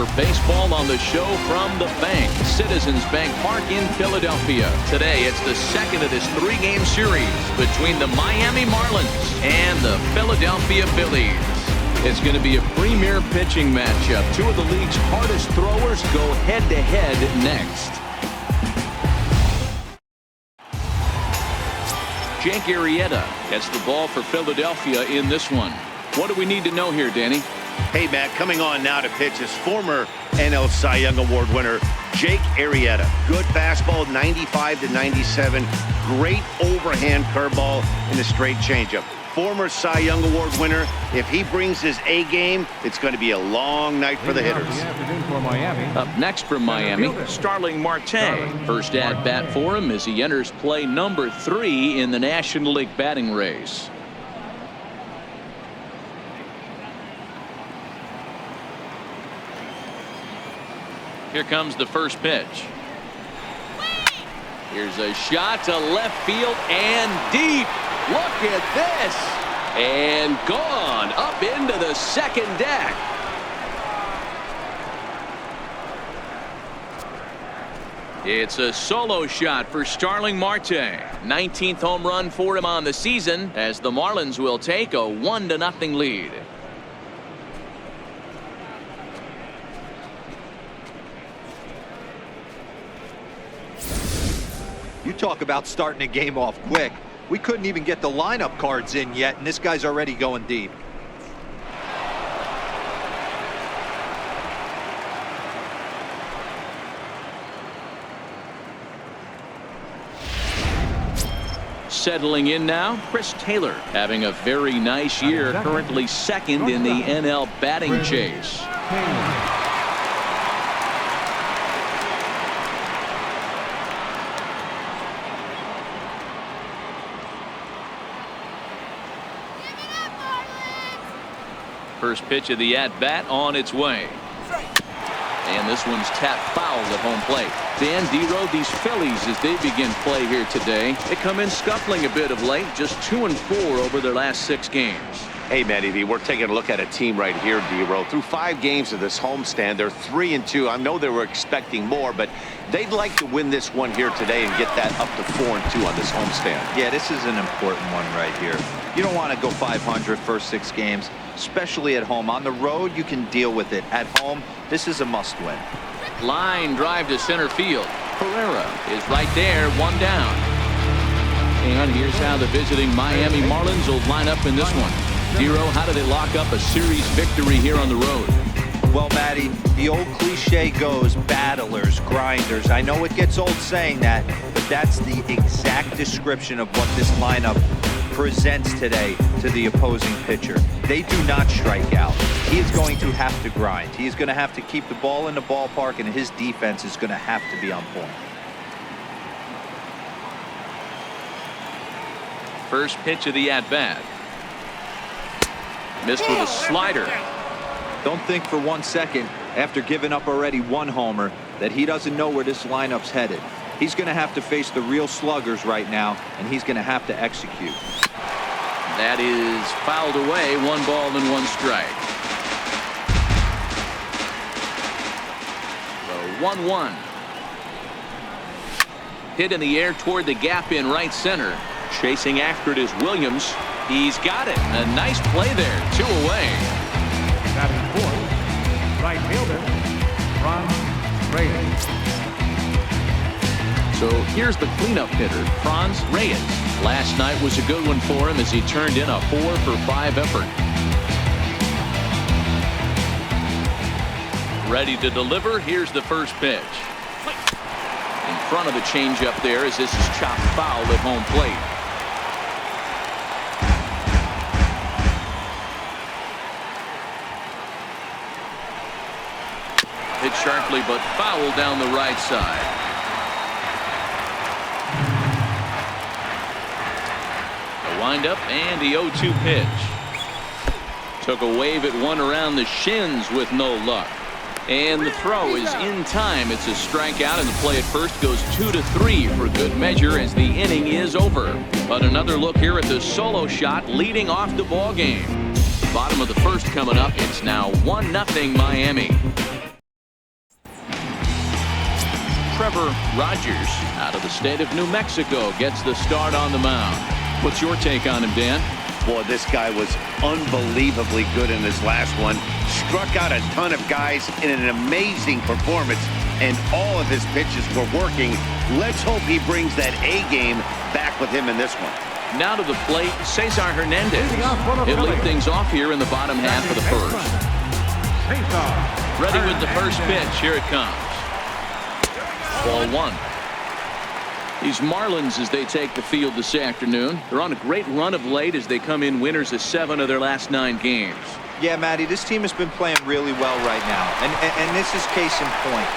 for baseball on the show from the bank, Citizens Bank Park in Philadelphia. Today, it's the second of this three-game series between the Miami Marlins and the Philadelphia Phillies. It's going to be a premier pitching matchup. Two of the league's hardest throwers go head-to-head next. Jake Arrieta gets the ball for Philadelphia in this one. What do we need to know here, Danny? Hey, Matt, coming on now to pitch is former NL Cy Young Award winner Jake Arrieta. Good fastball, 95 to 97. Great overhand curveball and a straight changeup. Former Cy Young Award winner. If he brings his A game, it's going to be a long night for the hitters. Up next from Miami, Starling Marte. First at bat for him as he enters play number 3 in the National League batting race. Here comes the first pitch. Here's a shot to left field and deep. Look at this. And gone up into the second deck. It's a solo shot for Starling Marte. 19th home run for him on the season as the Marlins will take a 1-0 lead. You talk about starting a game off quick. We couldn't even get the lineup cards in yet, and this guy's already going deep. Settling in now, Chris Taylor having a very nice year, currently second in the NL batting chase. First pitch of the at-bat on its way. And this one's tapped foul at home plate. Dan Dero, these Phillies, as they begin play here today, they come in scuffling a bit of late, just 2-4 over their last 6 games. Hey, Matty, we're taking a look at a team right here, Dero. Through 5 games of this homestand, they're 3-2. I know they were expecting more, but they'd like to win this one here today and get that up to 4-2 on this homestand. Yeah, this is an important one right here. You don't want to go 500 first 6 games, especially at home. On the road, you can deal with it. At home, this is a must-win. Line drive to center field. Guerrero is right there, 1 down. And here's how the visiting Miami Marlins will line up in this one. Dero, how do they lock up a series victory here on the road? Well, Matty, the old cliche goes, battlers, grinders. I know it gets old saying that, but that's the exact description of what this lineup presents today to the opposing pitcher. They do not strike out. He is going to have to grind. He is going to have to keep the ball in the ballpark, and his defense is going to have to be on point. First pitch of the at-bat. Missed with a slider. Don't think for 1 second, after giving up already 1 homer, that he doesn't know where this lineup's headed. He's going to have to face the real sluggers right now, and he's going to have to execute. That is fouled away. 1 ball and 1 strike. The 1-1. Hit in the air toward the gap in right center. Chasing after it is Williams. He's got it. A nice play there. 2 away. Batting fourth, right fielder, Reyes. So here's the cleanup hitter, Franz Reyes. Last night was a good one for him as he turned in a 4-for-5 effort. Ready to deliver. Here's the first pitch. In front of the changeup there as this is chopped foul at home plate. Hit sharply but foul down the right side. The windup and the 0-2 pitch. Took a wave at one around the shins with no luck. And the throw is in time. It's a strikeout, and the play at first goes 2-3 for good measure as the inning is over. But another look here at the solo shot leading off the ball game. Bottom of the first coming up. It's now 1-0 Miami. Trevor Rogers out of the state of New Mexico gets the start on the mound. What's your take on him, Dan? Boy, this guy was unbelievably good in his last one. Struck out a ton of guys in an amazing performance, and all of his pitches were working. Let's hope he brings that A game back with him in this one. Now to the plate, Cesar Hernandez. He'll lead things off here in the bottom half of the first. Ready with the first pitch. Here it comes. Ball one. These Marlins, as they take the field this afternoon, they're on a great run of late as they come in winners of 7 of their last 9 games. Yeah, Matty, this team has been playing really well right now, and this is case in point.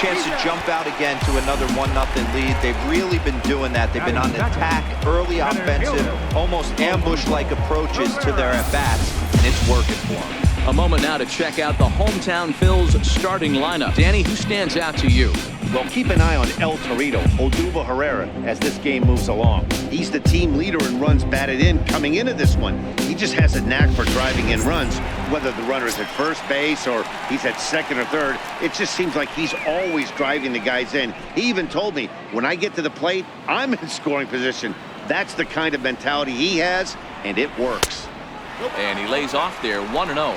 Chance to jump out again to another 1-0 lead. They've really been doing that. They've been on attack, early offensive, almost ambush-like approaches to their at-bats, and it's working for them. A moment now to check out the hometown Phil's starting lineup. Danny, who stands out to you? Well, keep an eye on El Torito, Odubel Herrera, as this game moves along. He's the team leader in runs batted in coming into this one. He just has a knack for driving in runs, whether the runner is at first base or he's at second or third. It just seems like he's always driving the guys in. He even told me, when I get to the plate, I'm in scoring position. That's the kind of mentality he has, and it works. And he lays off there, 1-0.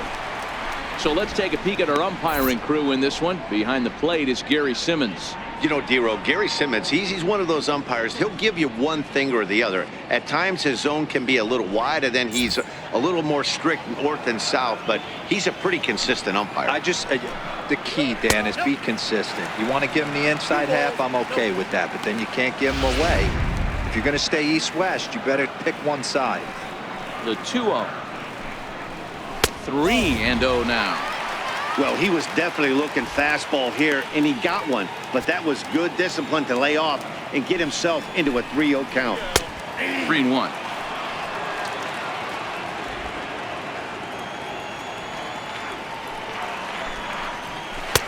So let's take a peek at our umpiring crew in this one. Behind the plate is Gary Simmons. You know, D-Row, Gary Simmons, he's one of those umpires. He'll give you one thing or the other. At times, his zone can be a little wide, and then he's a little more strict north and south, but he's a pretty consistent umpire. The key, Dan, is be consistent. You want to give him the inside half, I'm okay with that, but then you can't give him away. If you're going to stay east-west, you better pick one side. The 2-0. 3-0 now. Well, he was definitely looking fastball here, and he got one. But that was good discipline to lay off and get himself into a 3-0 count. 3-1.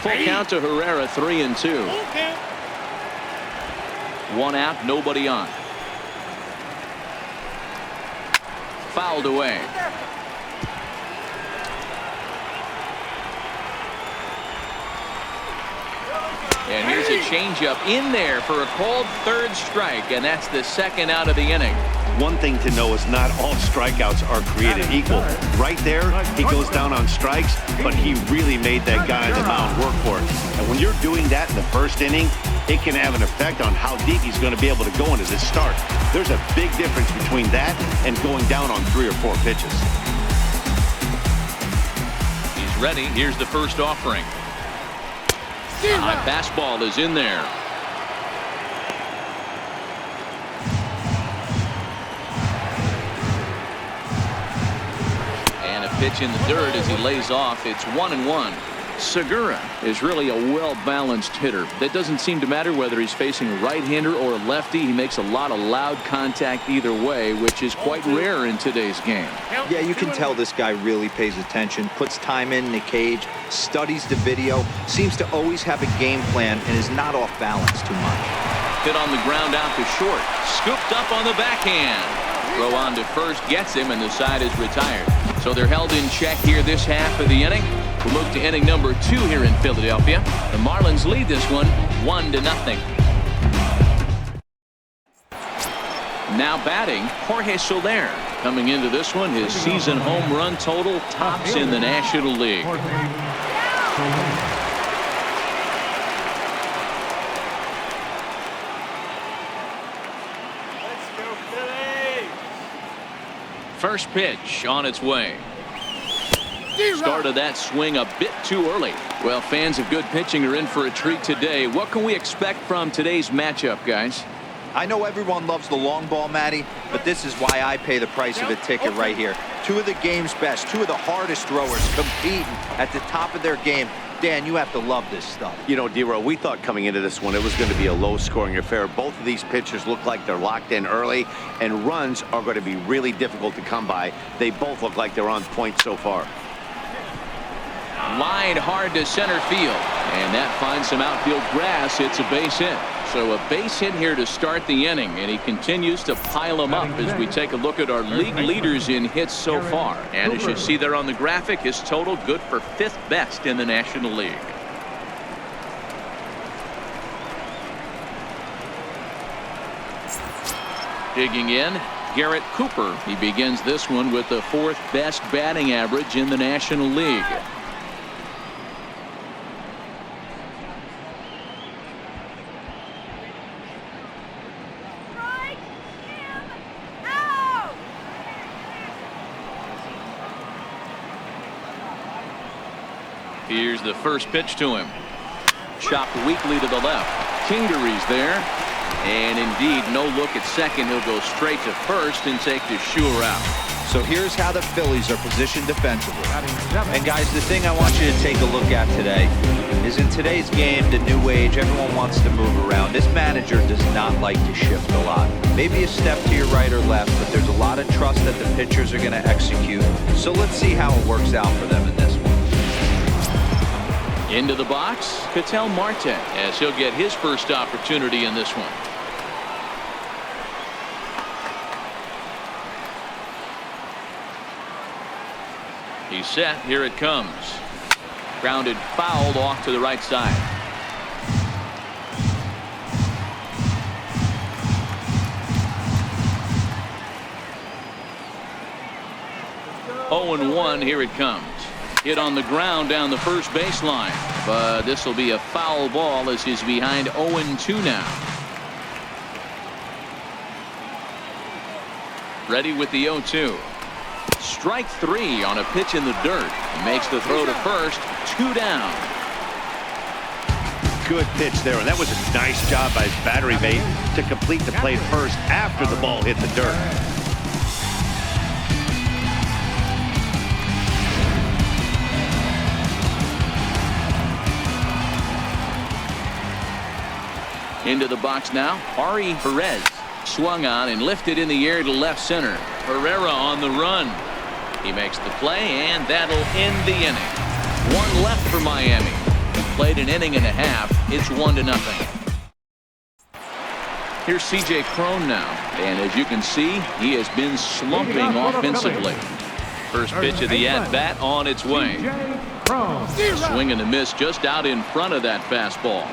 Full count to Herrera, 3-2. 1 out, nobody on. Fouled away. And here's a changeup in there for a called third strike, and that's the second out of the inning. One thing to know is not all strikeouts are created equal. Right there, he goes down on strikes, but he really made that guy on the mound work for it. And when you're doing that in the first inning, it can have an effect on how deep he's going to be able to go into this start. There's a big difference between that and going down on 3 or 4 pitches. He's ready. Here's the first offering. High fastball is in there. And a pitch in the dirt as he lays off. It's 1-1. Segura is really a well-balanced hitter. That doesn't seem to matter whether he's facing a right-hander or a lefty. He makes a lot of loud contact either way, which is quite rare in today's game. Yeah, you can tell this guy really pays attention, puts time in the cage, studies the video, seems to always have a game plan, and is not off balance too much. Hit on the ground out to short. Scooped up on the backhand. Throw on to first gets him, and the side is retired. So they're held in check here this half of the inning. We'll move to inning number 2 here in Philadelphia. The Marlins lead this one 1-0. Now batting, Jorge Soler. Coming into this one, his season home run total tops in the National League. First pitch on its way. Started that swing a bit too early. Well, fans of good pitching are in for a treat today. What can we expect from today's matchup, guys? I know everyone loves the long ball, Matty, but this is why I pay the price of a ticket right here. 2 of the game's best, 2 of the hardest throwers competing at the top of their game. Dan, you have to love this stuff. You know, D-Row, we thought coming into this one it was going to be a low-scoring affair. Both of these pitchers look like they're locked in early, and runs are going to be really difficult to come by. They both look like they're on point so far. Line hard to center field, and that finds some outfield grass. It's a base hit. So a base hit here to start the inning, and he continues to pile them up as we take a look at our league leaders in hits so far. And as you see there on the graphic, his total good for 5th best in the National League. Digging in, Garrett Cooper. He begins this one with the 4th best batting average in the National League. Here's the first pitch to him. Chopped weakly to the left. Kingery's there. And indeed, no look at second. He'll go straight to first and take the sure out. So here's how the Phillies are positioned defensively. And guys, the thing I want you to take a look at today is in today's game, the new age, everyone wants to move around. This manager does not like to shift a lot. Maybe a step to your right or left, but there's a lot of trust that the pitchers are going to execute. So let's see how it works out for them in this one. Into the box, Marte, as he'll get his first opportunity in this one. He's set. Here it comes. Grounded fouled off to the right side. Oh, 0-1. Here it comes. Hit on the ground down the first baseline, but this will be a foul ball as he's behind 0-2 now. Ready with the 0-2. Strike 3 on a pitch in the dirt. Makes the throw to first. 2 down. Good pitch there, and that was a nice job by his battery mate to complete the play first after the ball hit the dirt. Into the box now, Ari Perez. Swung on and lifted in the air to left center. Guerrero on the run. He makes the play, and that'll end the inning. 1 left for Miami. Played an inning and a half. It's 1-0. Here's C.J. Cron now. And as you can see, he has been slumping offensively. First pitch of the at-bat on its way. Swing and a miss just out in front of that fastball.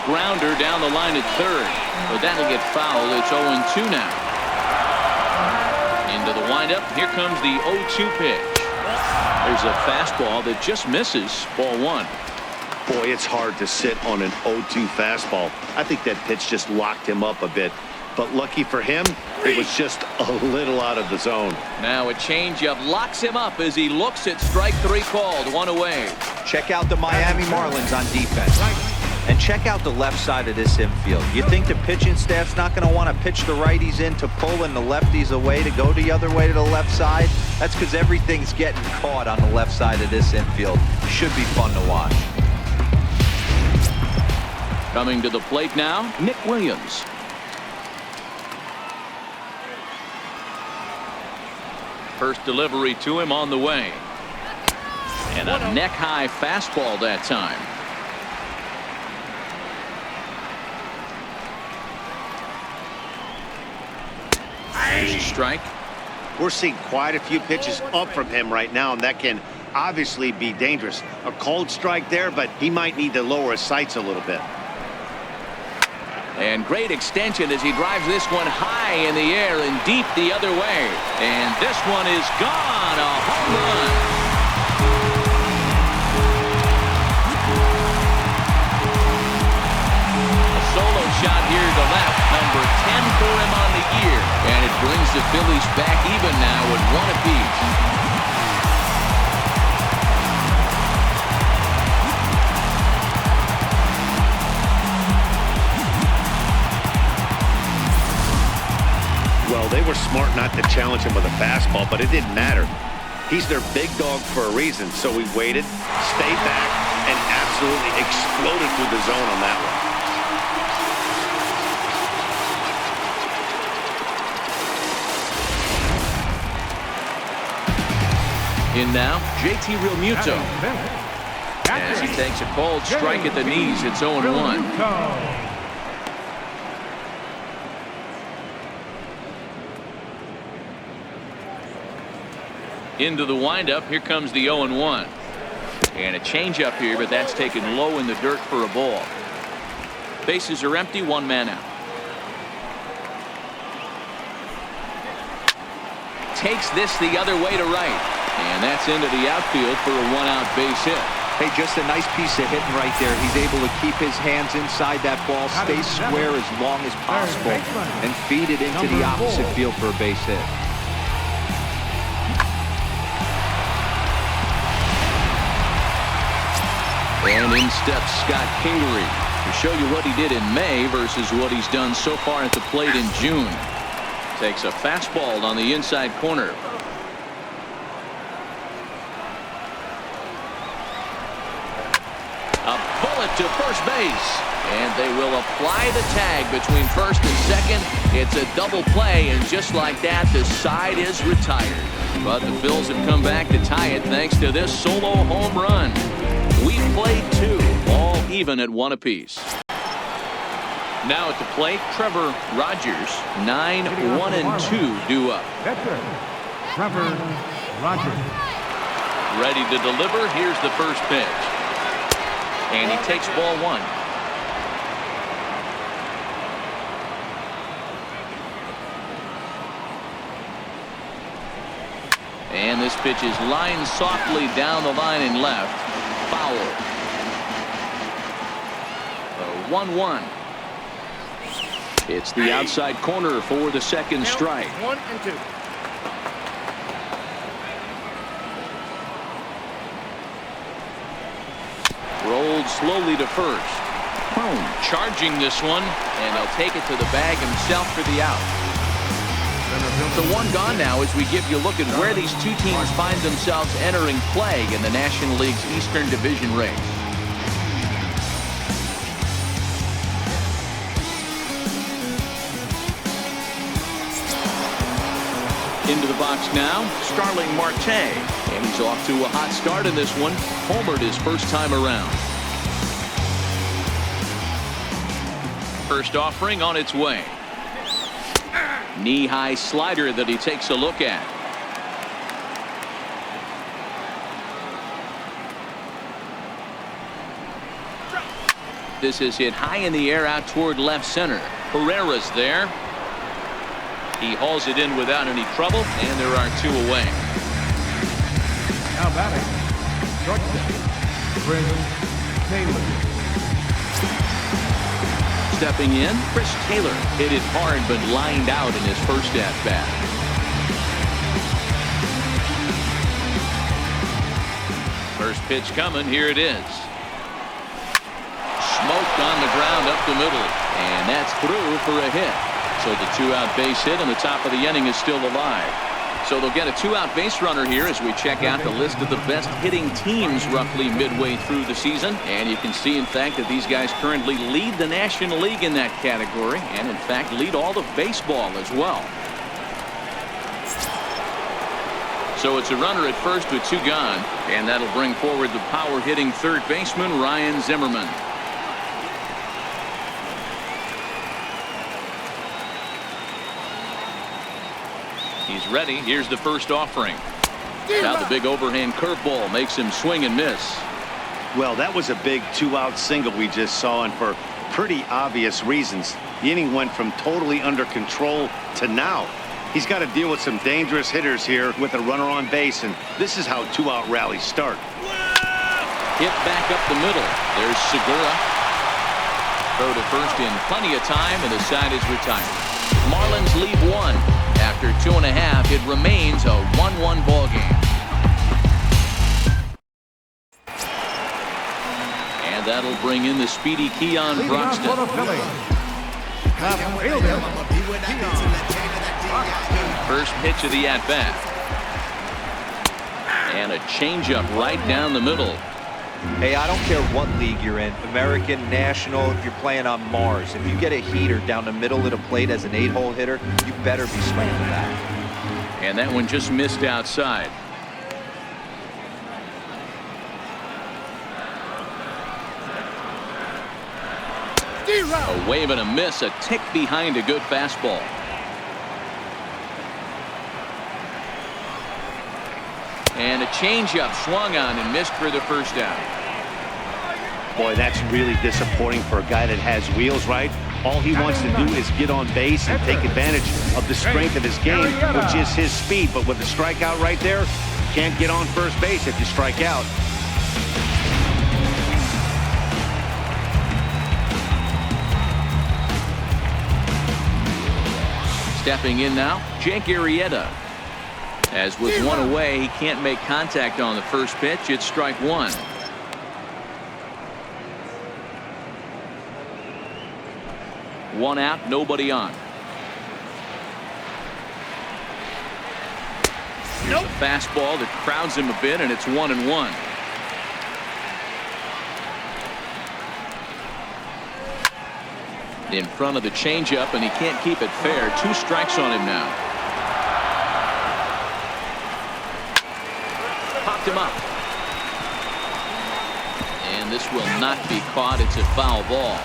Grounder down the line at third, but that'll get fouled. It's 0-2 now. Into the windup. Here comes the 0-2 pitch. There's a fastball that just misses. Ball 1. Boy, it's hard to sit on an 0-2 fastball. I think that pitch just locked him up a bit. But lucky for him, it was just a little out of the zone. Now a changeup locks him up as he looks at strike 3 called. 1 away. Check out the Miami Marlins on defense. And check out the left side of this infield. You think the pitching staff's not going to want to pitch the righties in to pull and the lefties away to go the other way to the left side? That's because everything's getting caught on the left side of this infield. Should be fun to watch. Coming to the plate now, Nick Williams. First delivery to him on the way. And a neck-high fastball that time. There's a strike. We're seeing quite a few pitches up from him right now, and that can obviously be dangerous. A cold strike there, but he might need to lower his sights a little bit. And great extension as he drives this one high in the air and deep the other way. And this one is gone. A home run. A solo shot here to left. Number 10 for him on the year. And it brings the Phillies back even now at 1 apiece. Well, they were smart not to challenge him with a fastball, but it didn't matter. He's their big dog for a reason, so he waited, stayed back, and absolutely exploded through the zone on that one. In now, JT Realmuto. As he takes a cold strike at the knees, it's 0-1. Into the windup. Here comes the 0-1. And a changeup here, but that's taken low in the dirt for a ball. Bases are empty, one man out. Takes this the other way to right. And that's into the outfield for a one-out base hit. Hey, just a nice piece of hitting right there. He's able to keep his hands inside that ball, stay square as long as possible, and feed it into the opposite field for a base hit. And in steps Scott Kingery to show you what he did in May versus what he's done so far at the plate in June. Takes a fastball on the inside corner. A bullet to first base. And they will apply the tag between first and second. It's a double play, and just like that, the side is retired. But the Phils have come back to tie it thanks to this solo home run. We played two, all even at one apiece. Now at the plate, Trevor Rogers, 9-1-2 due up. Trevor Rogers. Ready to deliver. Here's the first pitch. And he takes ball one. And this pitch is lined softly down the line and left. Foul. 1-1. It's the outside corner for the second strike. 1-2. Rolled slowly to first. Charging this one, and he'll take it to the bag himself for the out. So one gone now as we give you a look at where these two teams find themselves entering play in the National League's Eastern Division race. Into the box now, Starling Marte. And he's off to a hot start in this one. Homered his first time around. First offering on its way. Knee-high slider that he takes a look at. This is hit high in the air out toward left center. Herrera's there. He hauls it in without any trouble, and there are two away. Now batting, shortstop, Taylor. Stepping in, Chris Taylor hit it hard but lined out in his first at-bat. First pitch coming, here it is. Smoked on the ground up the middle, and that's through for a hit. So the two-out base hit and the top of the inning is still alive. So they'll get a two-out base runner here as we check out the list of the best hitting teams roughly midway through the season. And you can see, in fact, that these guys currently lead the National League in that category and, in fact, lead all of baseball as well. So it's a runner at first with two gone, and that'll bring forward the power-hitting third baseman, Ryan Zimmerman. He's ready. Here's the first offering. Now the big overhand curveball makes him swing and miss. Well, that was a big two-out single we just saw, and for pretty obvious reasons. The inning went from totally under control to now. He's got to deal with some dangerous hitters here with a runner on base, and this is how two-out rallies start. Hit back up the middle. There's Segura. Throw to first in plenty of time, and the side is retired. Marlins lead one. After 2.5, it remains a 1-1 ball game. And that'll bring in the speedy Keon Broxton. First pitch of the at-bat. And a changeup right down the middle. Hey, I don't care what league you're in, American, National, if you're playing on Mars. If you get a heater down the middle of the plate as an 8-hole hitter, you better be swinging for that. And that one just missed outside. A wave and a miss, a tick behind a good fastball. And a changeup swung on and missed for the first down. Boy, that's really disappointing for a guy that has wheels, right? All he wants to do is get on base and take advantage of the strength of his game, which is his speed. But with the strikeout right there, you can't get on first base if you strike out. Stepping in now, Jake Arrieta. As with one away, he can't make contact on the first pitch. It's strike one. One out, nobody on. Here's a fastball that crowds him a bit, and it's 1-1. In front of the changeup, and he can't keep it fair. 2 strikes on him now. Popped him up. And this will not be caught. It's a foul ball.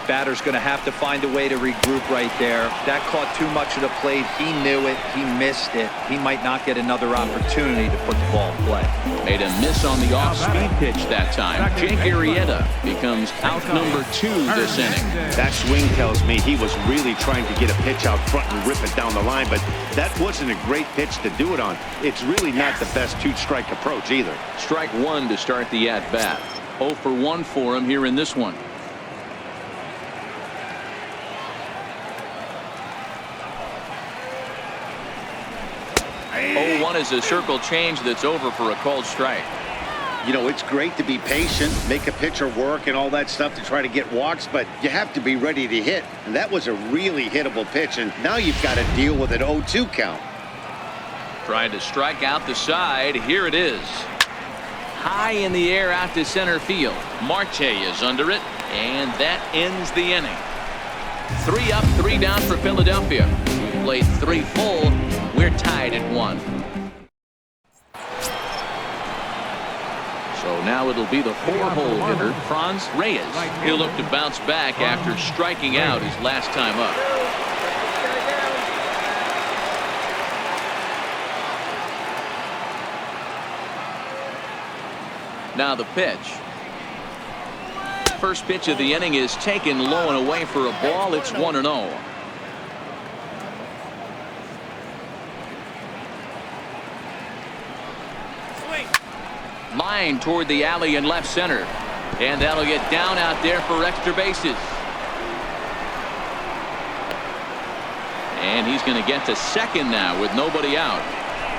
Batter's going to have to find a way to regroup right there. That caught too much of the plate. He knew it. He missed it. He might not get another opportunity to put the ball in play. Made a miss on the off-speed pitch that time. Jake Arrieta becomes out number 2 this inning. That swing tells me he was really trying to get a pitch out front and rip it down the line, but that wasn't a great pitch to do it on. It's really not the best 2-strike approach either. Strike 1 to start the at-bat. 0 for 1 for him here in this one. 0-1 is a circle change that's over for a called strike. You know, it's great to be patient, make a pitcher work and all that stuff to try to get walks, but you have to be ready to hit. And that was a really hittable pitch, and now you've got to deal with an 0-2 count. Trying to strike out the side. Here it is. High in the air out to center field. Marte is under it, and that ends the inning. 3 up, 3 down for Philadelphia. We've played 3 full. We're tied at 1. So now it'll be the 4-hole hitter, Franz Reyes. He'll look to bounce back after striking out his last time up. Now the pitch. First pitch of the inning is taken low and away for a ball. It's 1-0. Line toward the alley in left center. And that'll get down out there for extra bases. And he's going to get to second now with nobody out.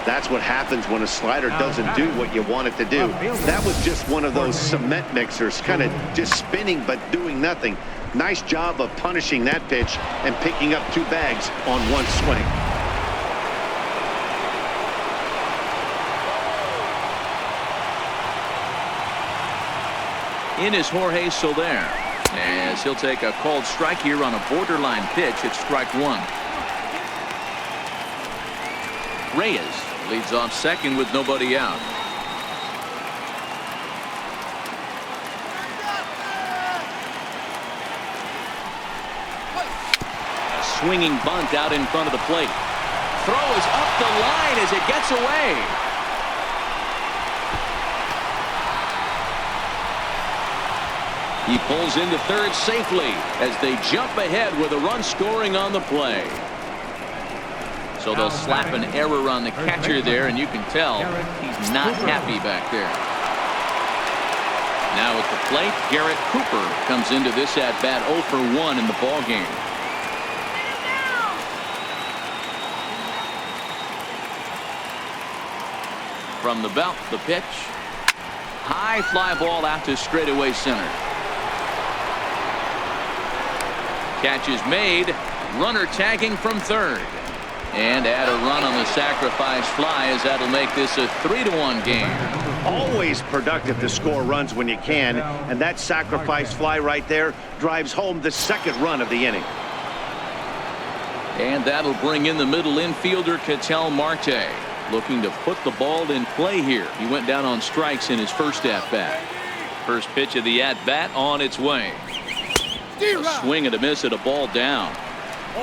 That's what happens when a slider doesn't do what you want it to do. That was just one of those cement mixers, kind of just spinning but doing nothing. Nice job of punishing that pitch and picking up 2 bags on 1 swing. In is Jorge Soler, as he'll take a called strike here on a borderline pitch. It's strike 1. Reyes leads off second with nobody out. A swinging bunt out in front of the plate. Throw is up the line as it gets away. He pulls into third safely as they jump ahead with a run scoring on the play. So they'll slap an error on the catcher there, and you can tell he's not happy back there. Now at the plate, Garrett Cooper comes into this at-bat 0 for 1 in the ballgame. From the belt, the pitch. High fly ball out to straightaway center. Catch is made. Runner tagging from third. And add a run on the sacrifice fly, as that'll make this a 3-1 game. Always productive to score runs when you can, and that sacrifice fly right there drives home the 2nd run of the inning. And that'll bring in the middle infielder Ketel Marte, looking to put the ball in play here. He went down on strikes in his first at-bat. First pitch of the at-bat on its way. A swing and a miss at a ball down.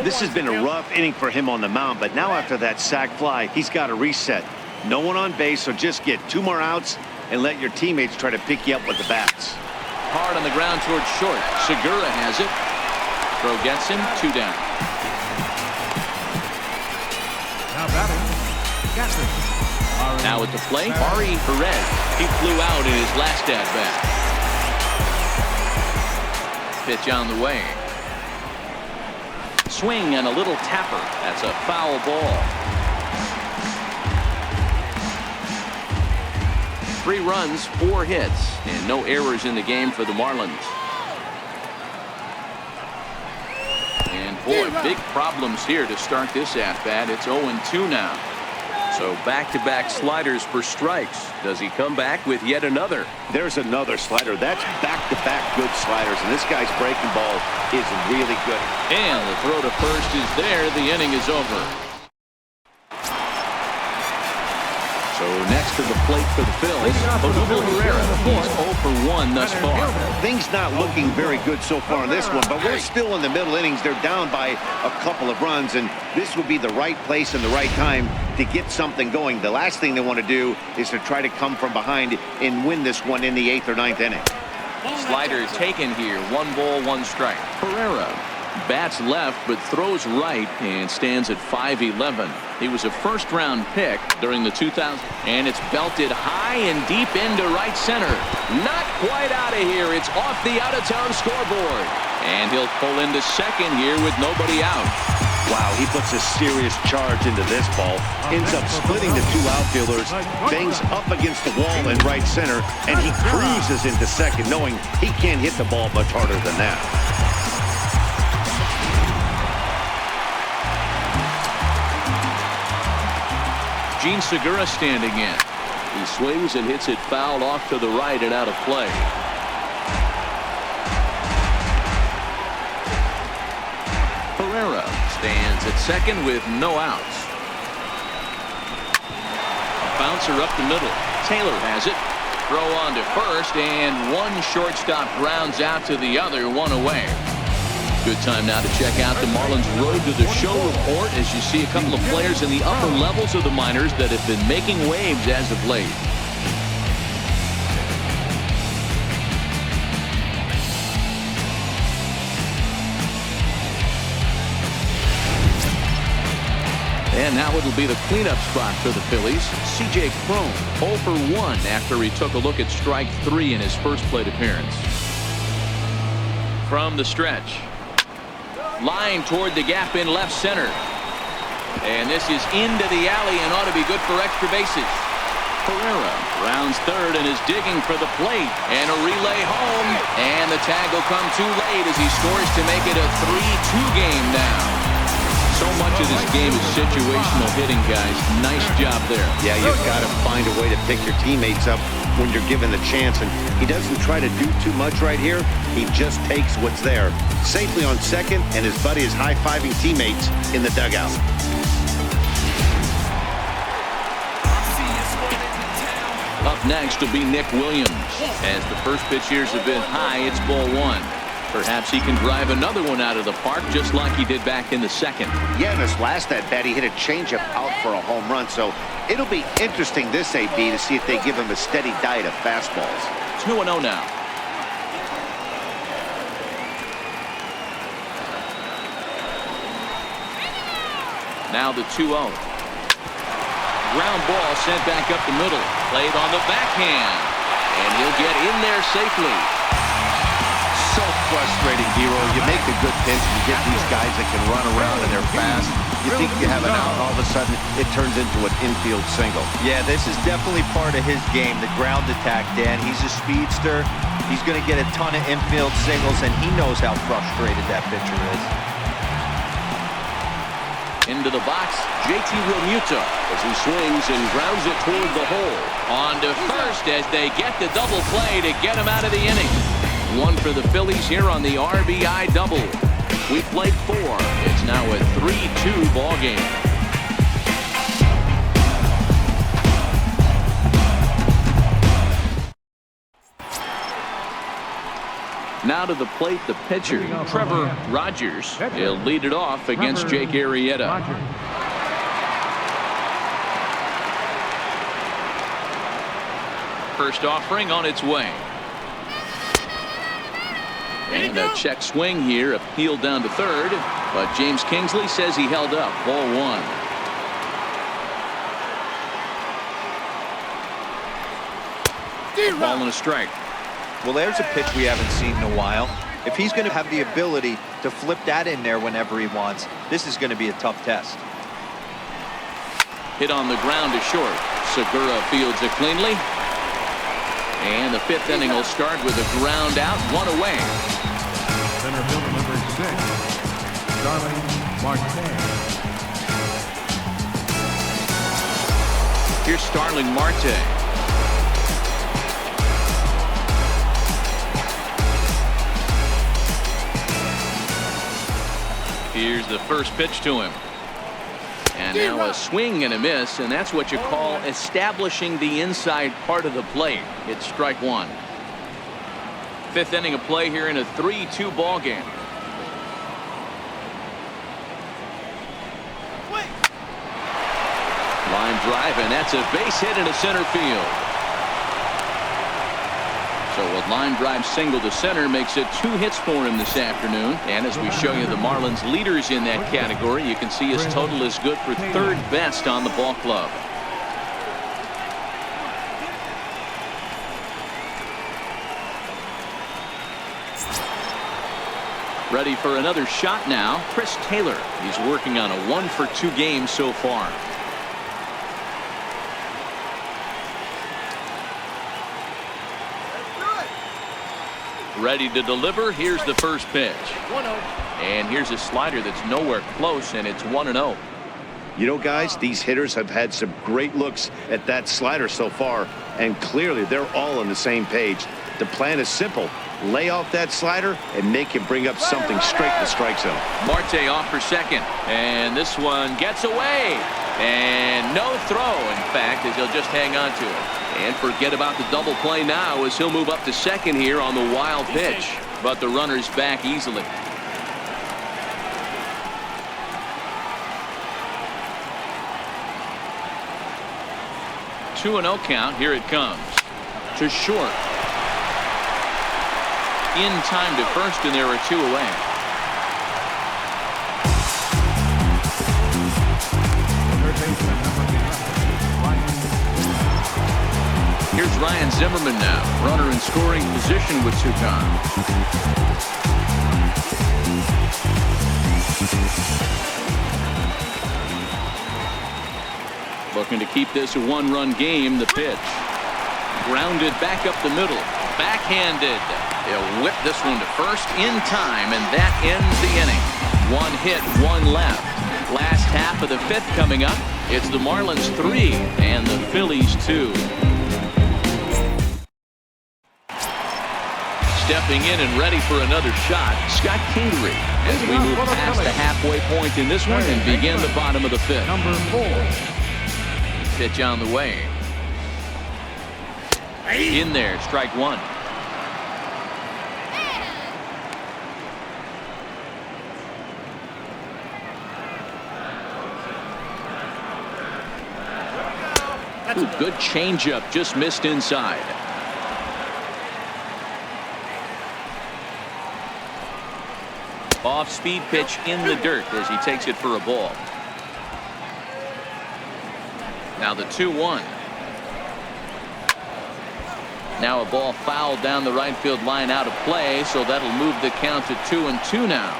This has been a rough inning for him on the mound, but now after that sac fly, he's got to reset. No one on base, so just get 2 more outs and let your teammates try to pick you up with the bats. Hard on the ground towards short. Segura has it. Throw gets him. 2 down. Now batting, Gaston. Now at the plate, Ari Perez. He flew out in his last at-bat. Pitch on the way. Swing and a little tapper. That's a foul ball. 3 runs, 4 hits, and no errors in the game for the Marlins. And boy, big problems here to start this at-bat. It's 0-2 now. So back-to-back sliders for strikes. Does he come back with yet another? There's another slider. That's back-to-back good sliders, and this guy's breaking ball is really good. And the throw to first is there. The inning is over. So next to the plate for the Phils, Guerrero. He's 0 for 1 thus far. Things not looking very good so far in this one, but we're still in the middle innings. They're down by a couple of runs, and this would be the right place and the right time to get something going. The last thing they want to do is to try to come from behind and win this one in the 8th or 9th inning. Slider taken here. 1 ball, 1 strike. Guerrero bats left but throws right and stands at 5'11". He was a first-round pick during the 2000s, and it's belted high and deep into right center. Not quite out of here. It's off the out-of-town scoreboard, and he'll pull into second here with nobody out. Wow, he puts a serious charge into this ball. Ends up splitting the 2 outfielders. Bangs up against the wall in right center, and he cruises into second, knowing he can't hit the ball much harder than that. Gene Segura standing in. He swings and hits it foul off to the right and out of play. Guerrero stands at second with no outs. A bouncer up the middle. Taylor has it. Throw on to first, and one shortstop grounds out to the other, 1 away. Good time now to check out the Marlins Road to the Show report as you see a couple of players in the upper levels of the minors that have been making waves as of late. And now it'll be the cleanup spot for the Phillies. C.J. Cron 0 for 1 after he took a look at strike 3 in his first plate appearance. From the stretch. Line toward the gap in left center. And this is into the alley and ought to be good for extra bases. Guerrero rounds third and is digging for the plate. And a relay home. And the tag will come too late as he scores to make it a 3-2 game now. So much of this game is situational hitting, guys. Nice job there. Yeah, you've got to find a way to pick your teammates up when you're given the chance, and he doesn't try to do too much right here. He just takes what's there. Safely on second, and his buddy is high-fiving teammates in the dugout. Up next will be Nick Williams. As the first pitch years have been high, it's ball 1. Perhaps he can drive another one out of the park just like he did back in the second. Yeah, in his last at-bat, he hit a changeup out for a home run, so it'll be interesting this AB to see if they give him a steady diet of fastballs. 2-0 now. Now the 2-0. Ground ball sent back up the middle. Played on the backhand. And he'll get in there safely. So frustrating, Hero. You make a good pinch, and you get these guys that can run around and they're fast. You think you have an out, and all of a sudden it turns into an infield single. Yeah, this is definitely part of his game, the ground attack, Dan. He's a speedster. He's going to get a ton of infield singles, and he knows how frustrated that pitcher is. Into the box, JT Realmuto as he swings and grounds it toward the hole. On to first as they get the double play to get him out of the inning. 1 for the Phillies here on the RBI double. We played 4. It's now a 3-2 ball game. Now to the plate, the pitcher, Trevor Rogers. He'll lead it off against Jake Arrieta. First offering on its way. And a check swing here, appealed down to third, but James Kingsley says he held up. Ball one. Ball and a strike. Well, there's a pitch we haven't seen in a while. If he's going to have the ability to flip that in there whenever he wants, this is going to be a tough test. Hit on the ground to short. Segura fields it cleanly. And the fifth inning will start with a ground out, one away. Center fielder number 6, MARTE. Here's Starling Marte. Here's the first pitch to him. And now a swing and a miss, and that's what you call establishing the inside part of the plate. It's strike one. Fifth inning of play here in a 3-2 ball game. Line drive, and that's a base hit into center field. So a line drive single to center makes it 2 hits for him this afternoon. And as we show you the Marlins leaders in that category, you can see his total is good for third best on the ball club. Ready for another shot now, Chris Taylor. He's working on a 1-for-2 game so far. Ready to deliver. Here's the first pitch. 1-0. And here's a slider that's nowhere close, and it's 1-0. You know, guys, these hitters have had some great looks at that slider so far, and clearly they're all on the same page. The plan is simple. Lay off that slider and make him bring up something straight in the strike zone. Marte off for second, and this one gets away. And no throw, in fact, as he'll just hang on to it. And forget about the double play now as he'll move up to second here on the wild pitch. But the runner's back easily. Two and 0 count. Here it comes. To short. In time to first, and there are 2 away. Here's Ryan Zimmerman now, runner in scoring position with 2 gone. Looking to keep this a 1-run game. The pitch. Grounded back up the middle. Backhanded. They'll whip this one to first in time, and that ends the inning. 1 hit, 1 left. Last half of the 5th coming up. It's the Marlins 3 and the Phillies 2. Stepping in and ready for another shot, Scott Kingery, as we move past the halfway point in this one and begin the bottom of the 5th. Number 4. Pitch on the way. In there, strike one. Ooh, good changeup, just missed inside. Off-speed pitch in the dirt as he takes it for a ball. Now the 2-1. Now a ball fouled down the right field line out of play, so that'll move the count to 2-2 now.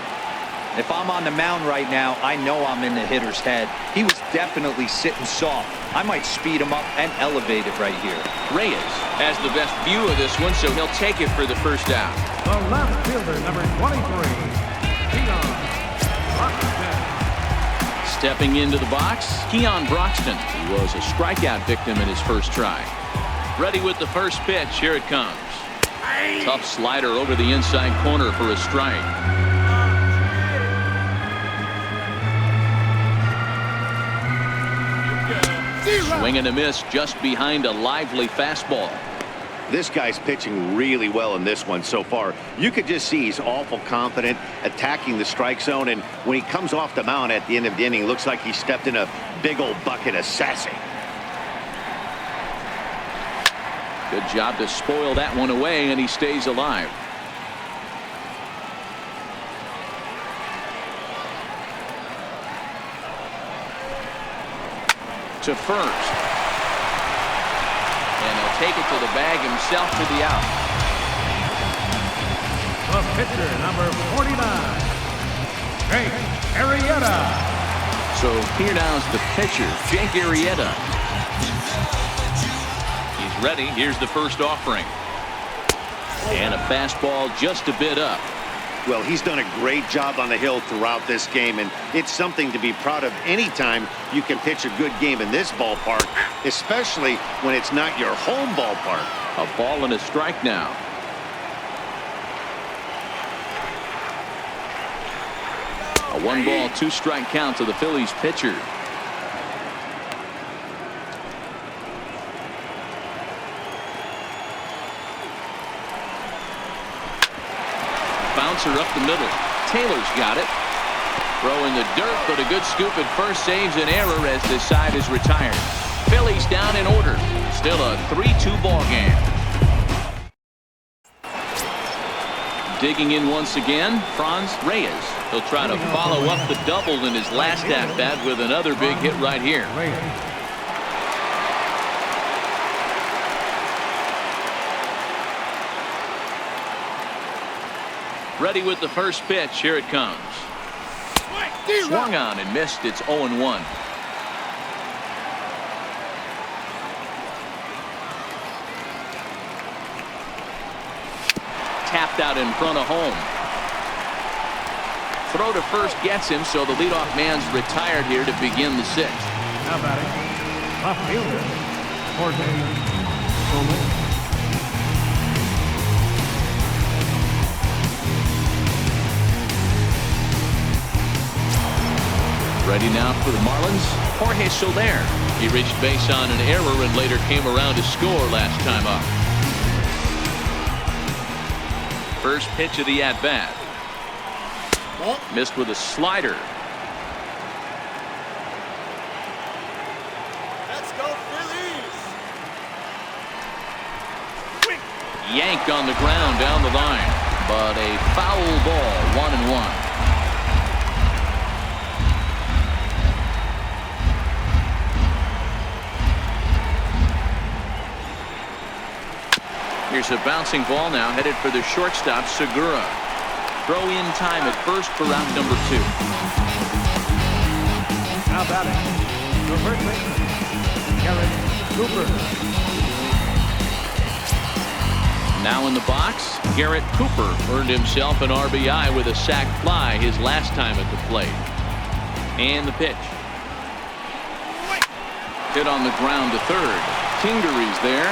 If I'm on the mound right now, I know I'm in the hitter's head. He was definitely sitting soft. I might speed him up and elevate it right here. Reyes has the best view of this one, so he'll take it for the first out. The left fielder, number 23, Stepping into the box, Keon Broxton. He was a strikeout victim in his first try. Ready with the first pitch. Here it comes. Tough slider over the inside corner for a strike. Swing and a miss just behind a lively fastball. This guy's pitching really well in this one so far. You could just see he's awful confident attacking the strike zone, and when he comes off the mound at the end of the inning, looks like he stepped in a big old bucket of sassy. Good job to spoil that one away, and he stays alive. To first. And he'll take it to the bag himself for the out. The pitcher, number 49, Jake Arrieta. So here now is the pitcher, Jake Arrieta. He's ready. Here's the first offering. And a fastball just a bit up. Well, he's done a great job on the hill throughout this game, and it's something to be proud of anytime you can pitch a good game in this ballpark, especially when it's not your home ballpark. A ball and a strike now. A 1-ball, 2-strike count to the Phillies pitcher. Bouncer up the middle. Taylor's got it. Throw in the dirt, but a good scoop at first saves an error as this side is retired. Phillies down in order. Still a 3-2 ball game. Digging in once again, Franz Reyes. He'll try to follow up the double in his last at-bat with another big hit right here. Ready with the first pitch. Here it comes. Swung on and missed. It's 0-1. Tapped out in front of home. Throw to first gets him, so the leadoff man's retired here to begin the sixth. How about it? Left fielder, Jorge Soler. Ready now for the Marlins, Jorge Soler. He reached base on an error and later came around to score last time up. First pitch of the at-bat. Missed with a slider. Let's go Phillies! Yanked on the ground down the line, but a foul ball, 1-1. Here's a bouncing ball now headed for the shortstop, Segura. Throw in time at first for round number 2. How about it? The first baseman, Garrett Cooper. Now in the box, Garrett Cooper earned himself an RBI with a sac fly his last time at the plate. And the pitch. Hit on the ground to third. Kingery's there.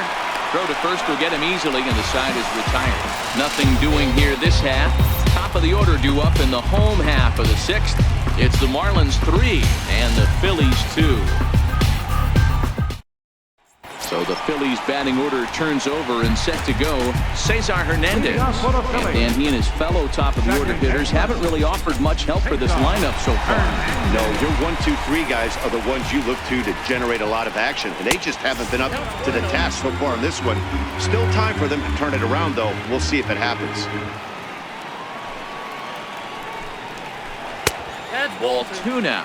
Throw to first will get him easily, and the side is retired. Nothing doing here this half. Top of the order due up in the home half of the sixth. It's the Marlins 3 and the Phillies 2. So the Phillies batting order turns over and set to go. Cesar Hernandez. And he and his fellow top of the order hitters haven't really offered much help for this lineup so far. No, your 1, 2, 3 guys are the ones you look to generate a lot of action, and they just haven't been up to the task so far in this one. Still time for them to turn it around, though. We'll see if it happens. Ball 2 now.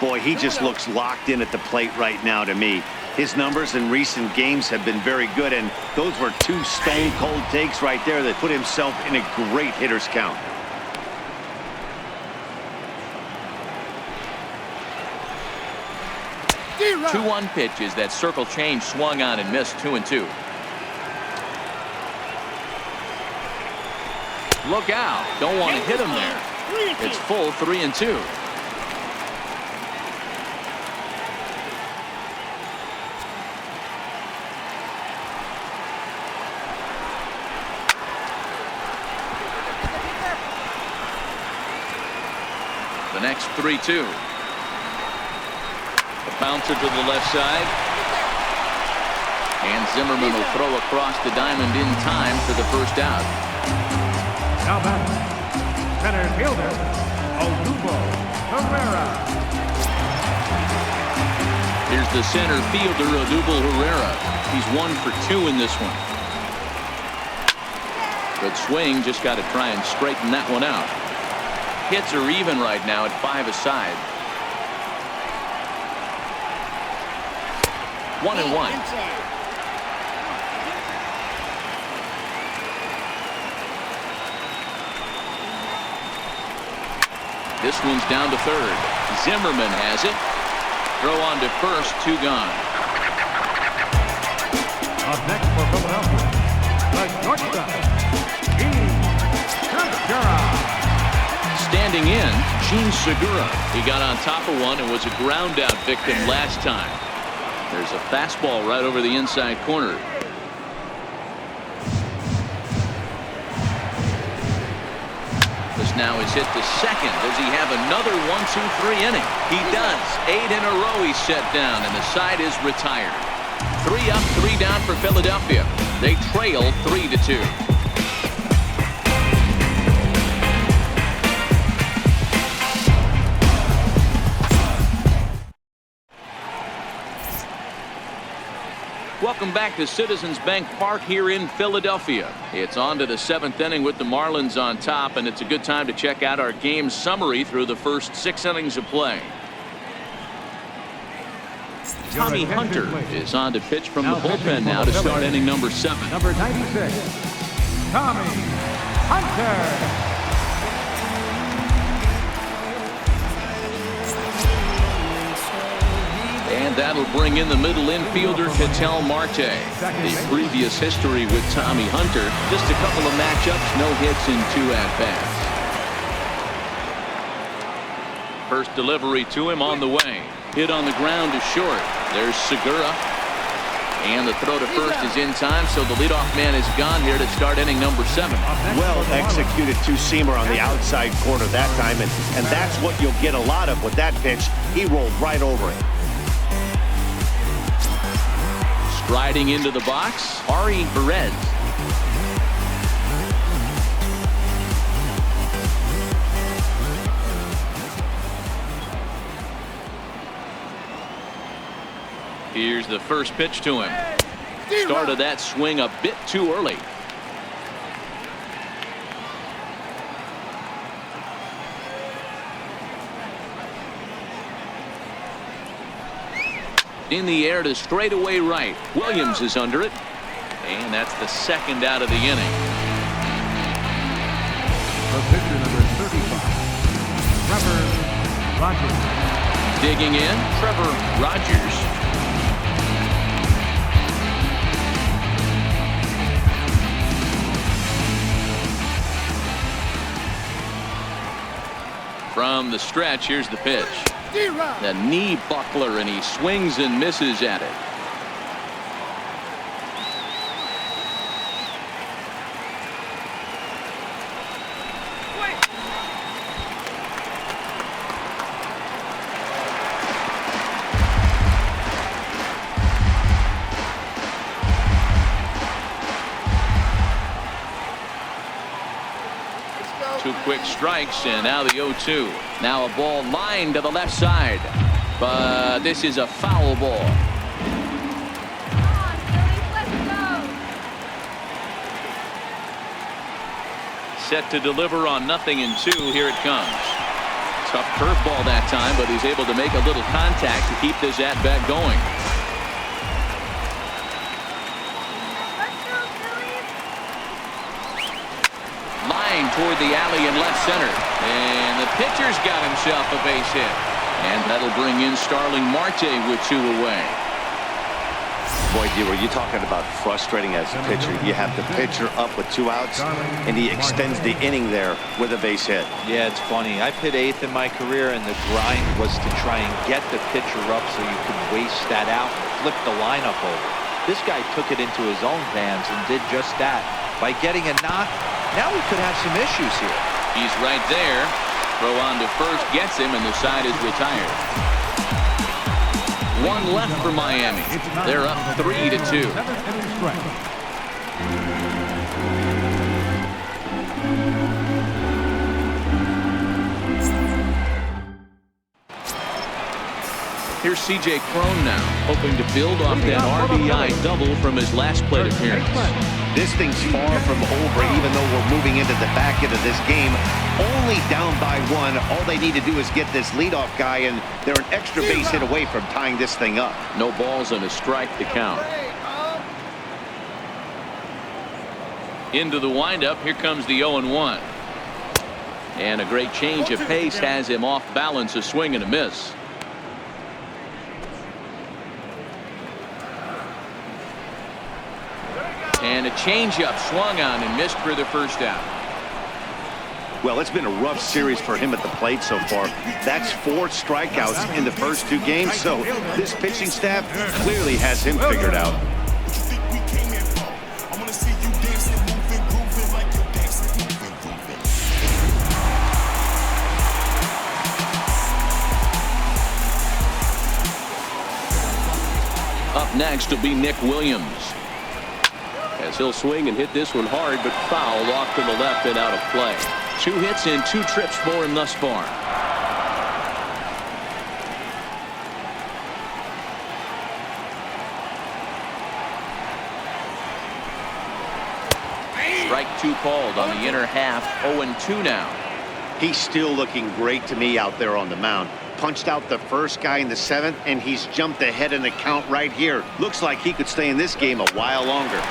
Boy, he just looks locked in at the plate right now to me. His numbers in recent games have been very good, and those were 2 stone-cold takes right there that put himself in a great hitter's count. The 2-1 pitch is that circle change swung on and missed. 2-2. Look out. Don't want to hit him there. It's full 3-2. The next 3-2. A bouncer to the left side. And Zimmerman will throw across the diamond in time for the first out. Now back, center fielder, Odubel Herrera. Here's the center fielder, Odubel Herrera. He's 1 for 2 in this one. Good swing, just got to try and straighten that one out. Hits are even right now at 5 aside. 1-1. This one's down to third. Zimmerman has it. Throw on to first, 2 gone. Up next for Philadelphia, the shortstop, Segura. Standing in, Gene Segura. He got on top of one and was a ground out victim last time. There's a fastball right over the inside corner. This now is hit to second. Does he have another 1-2-3 inning? He does. 8 in a row he's set down, and the side is retired. 3 up, 3 down for Philadelphia. They trail 3-2. Welcome back to Citizens Bank Park here in Philadelphia. It's on to the 7th inning with the Marlins on top, and it's a good time to check out our game summary through the first 6 innings of play. Tommy Hunter is on to pitch from the bullpen now to start inning number 7. Number 96, Tommy Hunter. And that'll bring in the middle infielder, Ketel Marte. The previous history with Tommy Hunter, just a couple of matchups, no hits in 2 at-bats. First delivery to him on the way. Hit on the ground to short. There's Segura. And the throw to first is in time, so the leadoff man is gone here to start inning number 7. Well executed two-seamer on the outside corner that time, and that's what you'll get a lot of with that pitch. He rolled right over it. Striding into the box, Ari Perez. Here's the first pitch to him. Started that swing a bit too early. In the air to straightaway right. Williams is under it. And that's the 2nd out of the inning. For pitcher number 35, Trevor Rogers. Digging in, Trevor Rogers. From the stretch, here's the pitch. The knee buckler, and he swings and misses at it. Two quick strikes, and now the 0-2. Now a ball lined to the left side, but this is a foul ball. Set to deliver on 0-2. Here it comes. Tough curveball that time, but he's able to make a little contact to keep this at-bat going. Toward the alley in left center, and the pitcher's got himself a base hit, and that'll bring in Starling Marte with 2 away. Boy, were you talking about frustrating as a pitcher? You have the pitcher up with 2 outs, and he extends the inning there with a base hit. Yeah, it's funny. I've hit 8th in my career, and the grind was to try and get the pitcher up so you could waste that out and flip the lineup over. This guy took it into his own hands and did just that. By getting a knock, now we could have some issues here. He's right there. Throw on to first gets him, and the side is retired. 1 left for Miami. They're up 3-2. Here's C.J. Cron now, hoping to build off that RBI double from his last plate appearance. This thing's far from over, even though we're moving into the back end of this game. Only down by 1. All they need to do is get this leadoff guy, and they're an extra base hit away from tying this thing up. No balls and a strike to count. Into the windup. Here comes the 0-1. And a great change of pace has him off balance, a swing and a miss. And a changeup swung on and missed for the first out. Well, it's been a rough series for him at the plate so far. That's 4 strikeouts in the first 2 games, so this pitching staff clearly has him figured out. Up next will be Nick Williams, as he'll swing and hit this one hard, but foul off to the left and out of play. 2 hits and 2 trips for him thus far. Strike 2 called on the inner half. 0-2 now. He's still looking great to me out there on the mound. Punched out the first guy in the 7th, and he's jumped ahead in the count right here. Looks like he could stay in this game a while longer.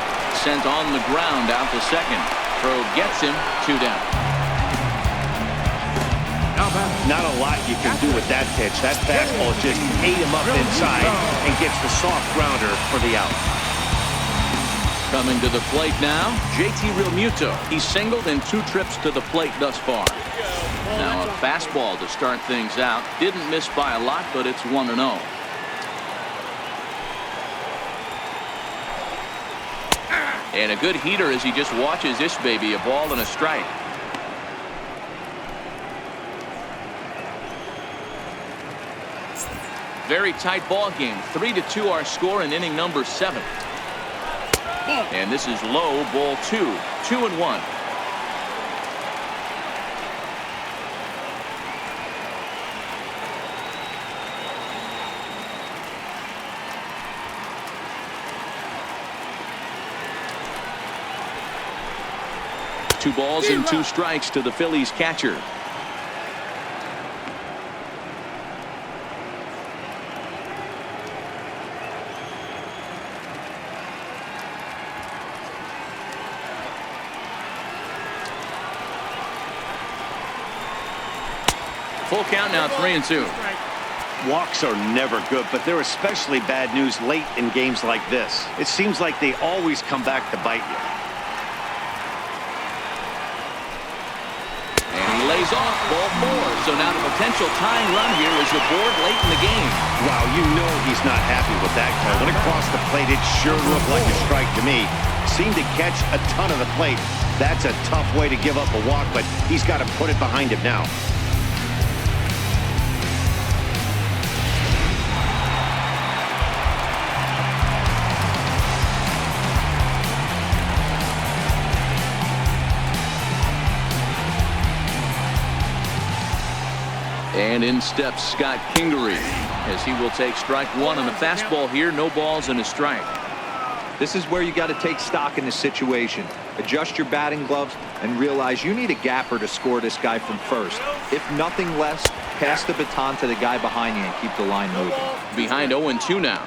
Sent on the ground out to second. Throw gets him. 2 down. Not a lot you can do with that pitch. That fastball just ate him up inside and gets the soft grounder for the out. Coming to the plate now, JT Realmuto. He's singled in 2 trips to the plate thus far. Now a fastball to start things out. Didn't miss by a lot, but it's 1-0. And a good heater as he just watches this baby. A ball and a strike. Very tight ball game. 3-2 our score in inning number 7. And this is low, ball 2. 2-1. Two balls and 2 strikes to the Phillies catcher. Full count now, 3-2. Walks are never good, but they're especially bad news late in games like this. It seems like they always come back to bite you. And he lays off, ball 4. So now the potential tying run here is aboard late in the game. Wow, you know he's not happy with that call. When it crossed the plate, it sure looked like a strike to me. Seemed to catch a ton of the plate. That's a tough way to give up a walk, but he's got to put it behind him now. And in steps Scott Kingery, as he will take strike 1 on the fastball here. No balls and a strike. This is where you got to take stock in the situation. Adjust your batting gloves and realize you need a gapper to score this guy from first. If nothing less, pass the baton to the guy behind you and keep the line moving. Behind 0-2 now.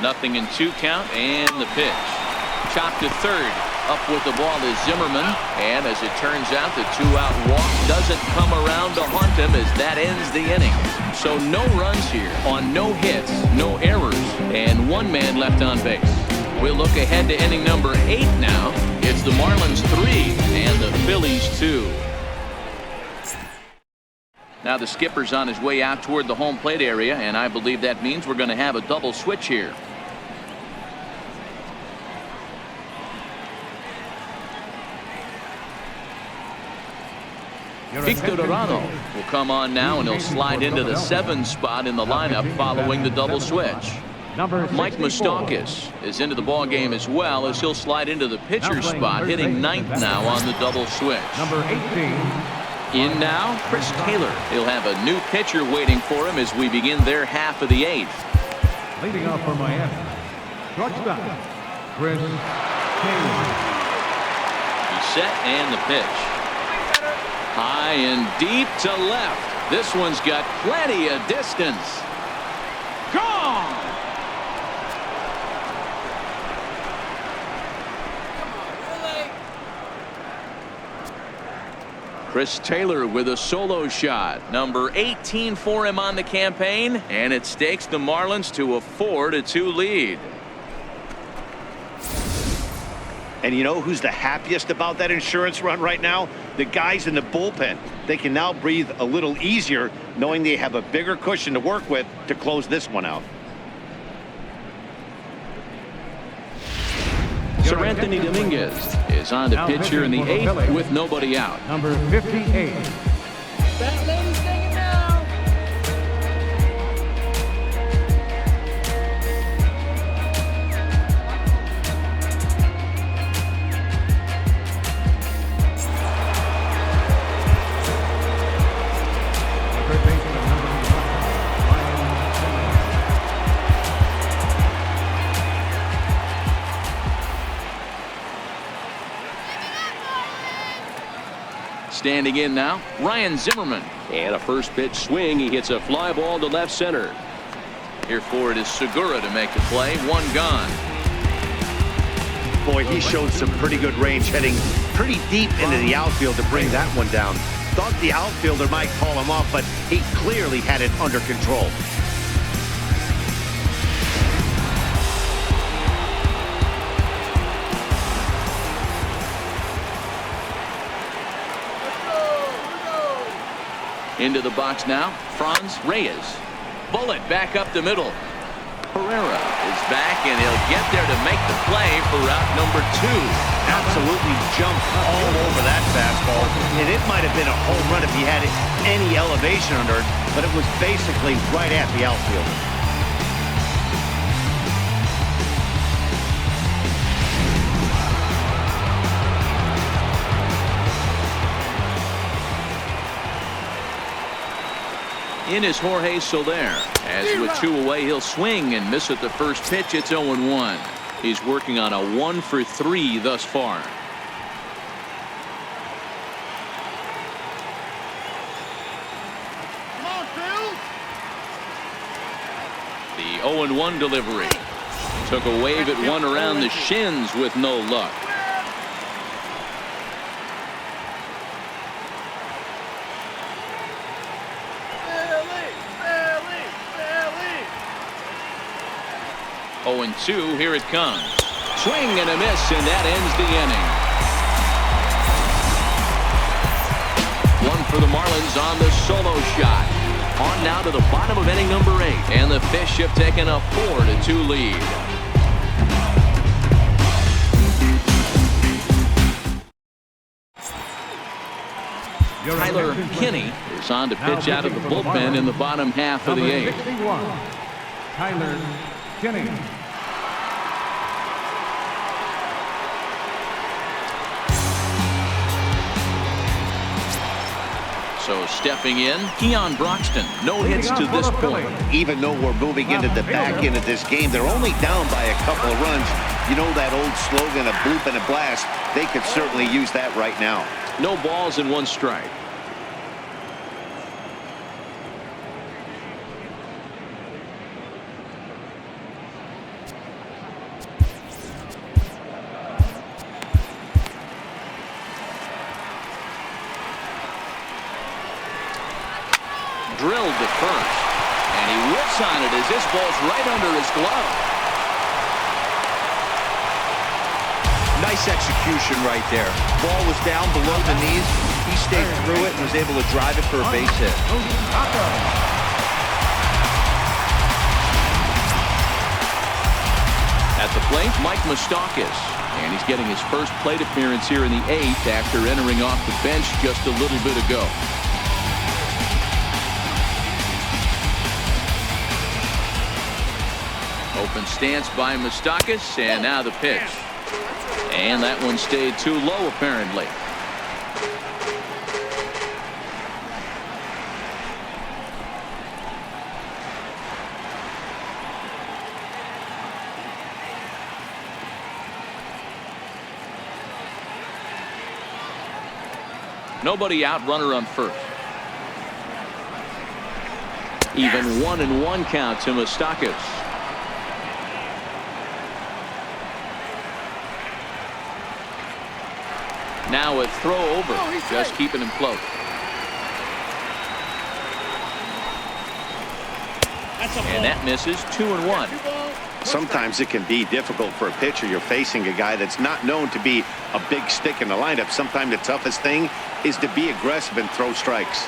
Nothing in 2 count, and the pitch. Chopped to third. Up with the ball is Zimmerman, and as it turns out, the 2-out walk doesn't come around to haunt him as that ends the inning. So no runs here on no hits, no errors, and 1 man left on base. We'll look ahead to inning number 8 now. It's the Marlins 3 and the Phillies 2. Now the skipper's on his way out toward the home plate area, and I believe that means we're going to have a double switch here. Victor Dorado will come on now, and he'll slide into the 7 spot in the lineup following the double switch. Number Mike 64. Moustakas is into the ball game as well, as he'll slide into the pitcher's spot, hitting ninth now on the double switch. Number 18. In now, Chris Taylor. He'll have a new pitcher waiting for him as we begin their half of the 8th. Leading off for Miami, shortstop, Chris Taylor. He's set and the pitch. High and deep to left. This one's got plenty of distance. Gone! Chris Taylor with a solo shot. Number 18 for him on the campaign, and it stakes the Marlins to a 4-2 lead. And you know who's the happiest about that insurance run right now? The guys in the bullpen. They can now breathe a little easier knowing they have a bigger cushion to work with to close this one out. Sir Anthony Dominguez is on to pitch here in the 8th with nobody out. Number 58. That lady's singing now. Third baseman, number 11, Ryan Zimmerman. Standing in now, Ryan Zimmerman. And a first pitch swing. He hits a fly ball to left center. Here for it is Segura to make the play. One gone. Boy, he showed some pretty good range, heading pretty deep into the outfield to bring that one down. Thought the outfielder might call him off, but he clearly had it under control. Into the box now, Franz Reyes. Bullet back up the middle. Herrera is back, and he'll get there to make the play for out number 2. Absolutely jumped all over that fastball, and it might have been a home run if he had any elevation under it, but it was basically right at the outfielder. In is Jorge Soler. As with 2 away, he'll swing and miss at the first pitch. It's 0-1. He's working on a 1-for-3 thus far. Come on, Phil. The 0-1 delivery. Took a wave at one around the shins with no luck. Billy. 0-2, here it comes. Swing and a miss, and that ends the inning. One for the Marlins on the solo shot. On now to the bottom of inning number 8, and the Fish have taken a 4-2 lead. Tyler Kinney is on to pitch out of the bullpen in the bottom half of the 8th. 61, Tyler Kinney. So stepping in, Keon Broxton. No hits to this point. Even though we're moving into the back end of this game, they're only down by a couple of runs. You know that old slogan, a bloop and a blast? They could certainly use that right now. No balls and 1 strike. Drilled to first, and he whips on it as this ball's right under his glove. Nice execution right there. Ball was down below the knees. He stayed through it and was able to drive it for a base hit. At the plate, Mike Moustakas, and he's getting his first plate appearance here in the 8th after entering off the bench just a little bit ago. Open stance by Moustakas, and now the pitch. And that one stayed too low, apparently. Nobody out, runner on first. Even 1-1 count to Moustakas. Now a throw over, just keeping him close. And that misses. 2-1. Sometimes it can be difficult for a pitcher. You're facing a guy that's not known to be a big stick in the lineup. Sometimes the toughest thing is to be aggressive and throw strikes.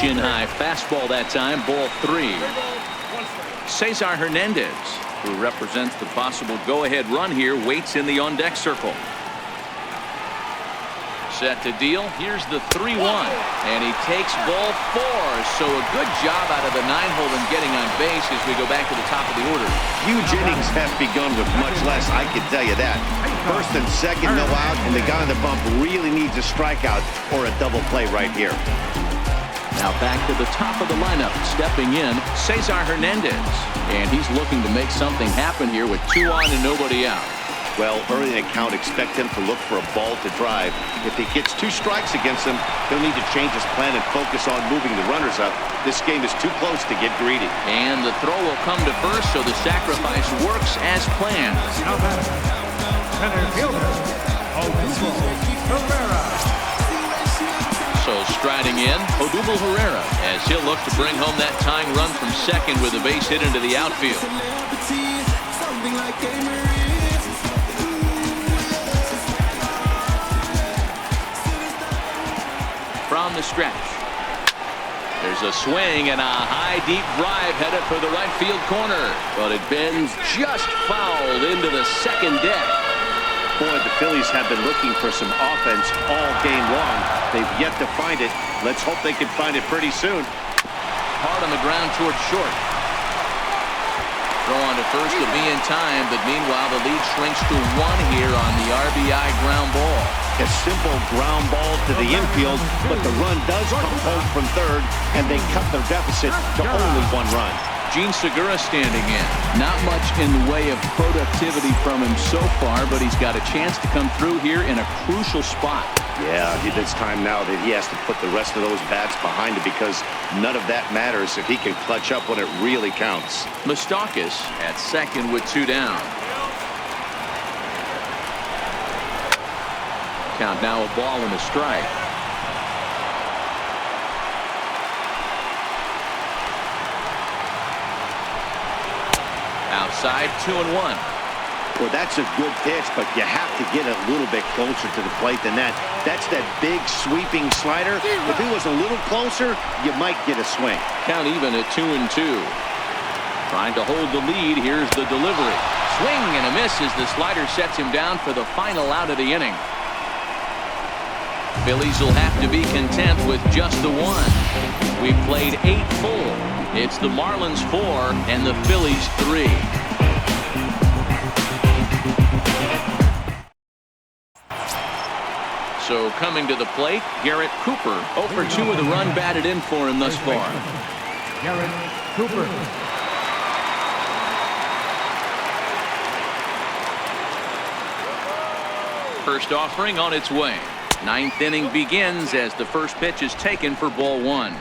Shin high fastball that time. Ball 3. Cesar Hernandez, who represents the possible go-ahead run here, waits in the on-deck circle. Set to deal. Here's the 3-1, and he takes ball 4. So a good job out of the 9-hole in getting on base as we go back to the top of the order. Huge innings have begun with much less, I can tell you that. First and second, no out, and the guy on the bump really needs a strikeout or a double play right here. Now back to the top of the lineup, stepping in, Cesar Hernandez. And he's looking to make something happen here with 2 on and nobody out. Well, early in the count, expect him to look for a ball to drive. If he gets 2 strikes against him, he'll need to change his plan and focus on moving the runners up. This game is too close to get greedy. And the throw will come to first, so the sacrifice works as planned. Now batter, center fielder, Guerrero. So striding in, Odubel Herrera, as he'll look to bring home that tying run from second with a base hit into the outfield. From the stretch, there's a swing and a high deep drive headed for the right field corner, but it bends just fouled into the second deck. Boy, the Phillies have been looking for some offense all game long. They've yet to find it. Let's hope they can find it pretty soon. Hard on the ground towards short. Throw on to first to be in time, but meanwhile the lead shrinks to 1 here on the RBI ground ball. A simple ground ball to the infield, but the run does come home from third, and they cut their deficit to only 1 run. Gene Segura standing in. Not much in the way of productivity from him so far, but he's got a chance to come through here in a crucial spot. Yeah, it's time now that he has to put the rest of those bats behind it, because none of that matters if he can clutch up when it really counts. Moustakas at second with 2 down. Count now, a ball and a strike. Outside, 2-1. Well, that's a good pitch, but you have to get a little bit closer to the plate than that. That's that big sweeping slider. If it was a little closer, you might get a swing. Count even at 2-2. Trying to hold the lead. Here's the delivery. Swing and a miss as the slider sets him down for the final out of the inning. Phillies will have to be content with just the 1. We've played 8 full. It's the Marlins 4 and the Phillies 3. So coming to the plate, Garrett Cooper. 0 for 2 with a run batted in for him thus far. Garrett Cooper. First offering on its way. 9th inning begins as the first pitch is taken for ball 1.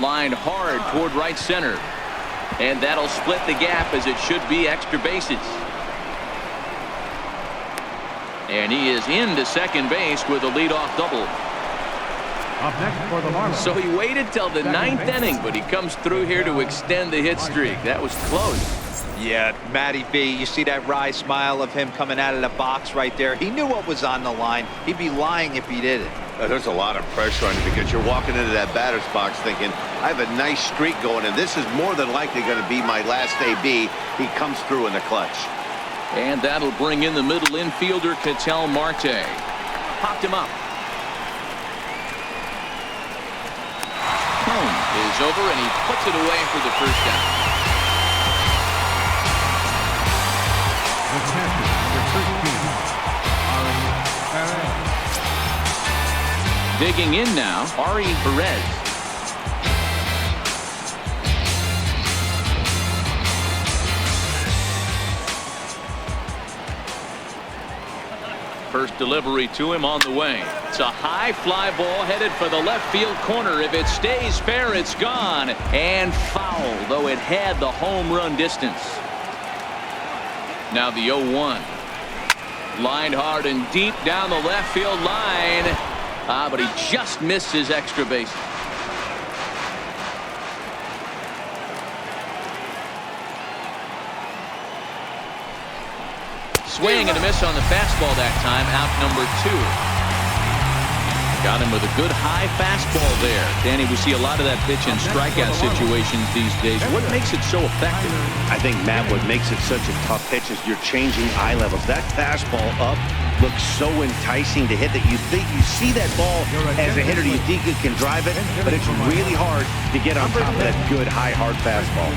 Lined hard toward right center. And that'll split the gap, as it should be extra bases. And he is into second base with a leadoff double. Up next for the Marlins. So he waited till the ninth inning, but he comes through here to extend the hit streak. That was close. Yeah, Matty B, you see that wry smile of him coming out of the box right there. He knew what was on the line. He'd be lying if he didn't. There's a lot of pressure on you because you're walking into that batter's box thinking, I have a nice streak going, and this is more than likely going to be my last AB. He comes through in the clutch. And that'll bring in the middle infielder, Marte. Popped him up. Home is over, and he puts it away for the first down. The catcher, number 13, Digging in now, Ari Perez. First delivery to him on the way. It's a high fly ball headed for the left field corner. If it stays fair, it's gone. And foul, though it had the home run distance. Now the 0-1. Lined hard and deep down the left field line. But he just missed his extra base. Swing and a miss on the fastball that time. Out number 2. Got him with a good high fastball there. Danny, we see a lot of that pitch in strikeout situations these days. What makes it so effective? I think, Matt, what makes it such a tough pitch is you're changing eye levels. That fastball up looks so enticing to hit that you think you see that ball as a hitter, you think you can drive it, but it's really hard to get on top of that good high hard fastball.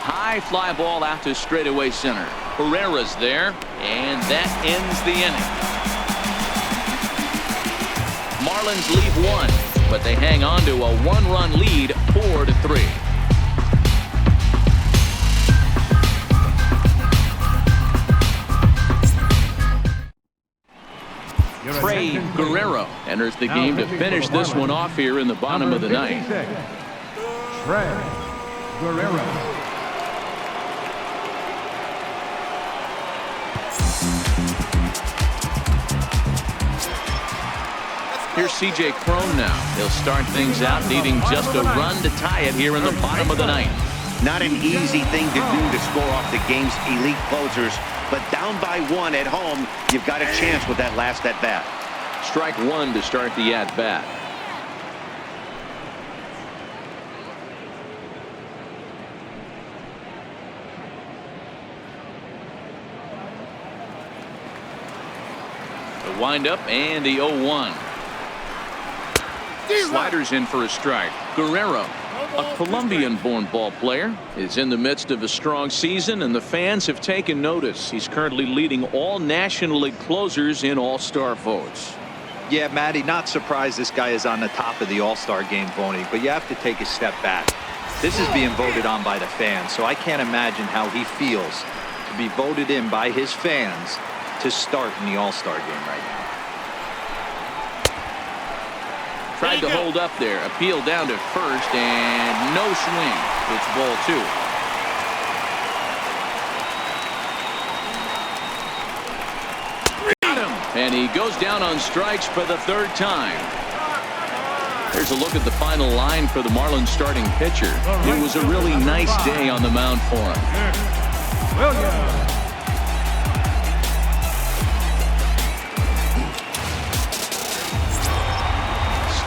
High fly ball out to straightaway center. Herrera's there, and that ends the inning. Marlins lead 1, but they hang on to a 1-run lead, 4-3. TREVOR Guerrero enters the game to finish this one off here in the bottom of the ninth. TREVOR Guerrero. Here's C.J. Cron now. He'll start things out needing just a run to tie it here in the bottom of the ninth. Not an easy thing to do to score off the game's elite closers, but down by 1 at home, you've got a chance with that last at bat. Strike 1 to start the at bat. The windup and the 0-1. Sliders in for a strike. Guerrero, a Colombian-born ball player, is in the midst of a strong season, and the fans have taken notice. He's currently leading all National League closers in All-Star votes. Yeah, Matty, not surprised this guy is on the top of the All-Star game voting, but you have to take a step back. This is being voted on by the fans, so I can't imagine how he feels to be voted in by his fans to start in the All-Star game right now. Tried to hold up there. Appeal down to first, and no swing. It's ball 2. Got him. And he goes down on strikes for the 3rd time. Here's a look at the final line for the Marlins starting pitcher. It was a really nice day on the mound for him. Williams.